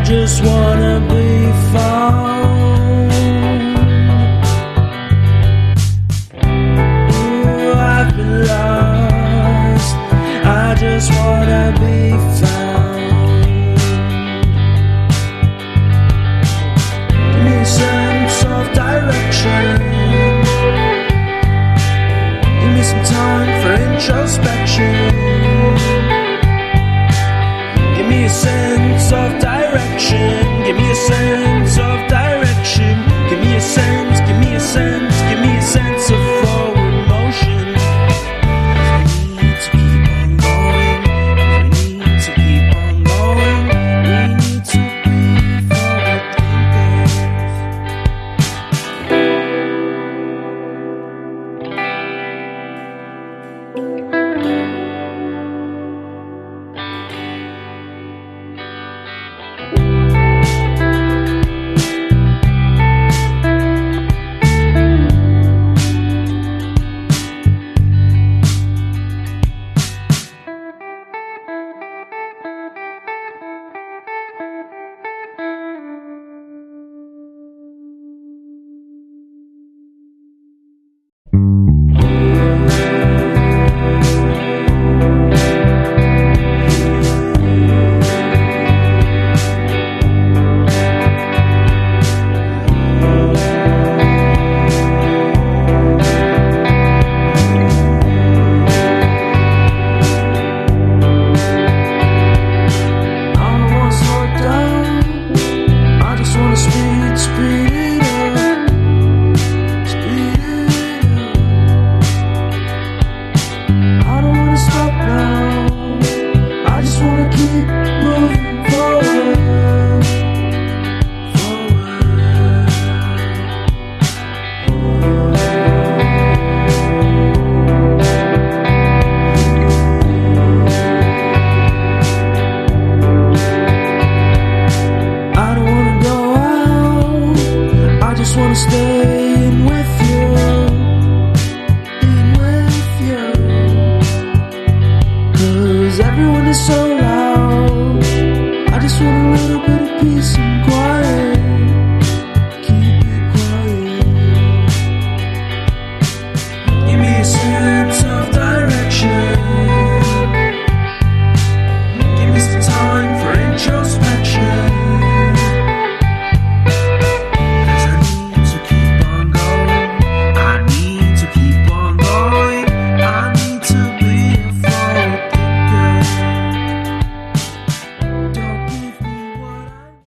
just wanna be found. Ooh, I've been lost. I just wanna be found. Give me a sense of direction. Give me some time for introspection. Give me a sense of direction. Give me a sense of direction. Give me a sense, give me a sense, give me a sense of forward motion. We need to keep on going. We need to keep on going. We need to be forward stay in with you, in with you. 'Cause everyone is so loud. I just want a little bit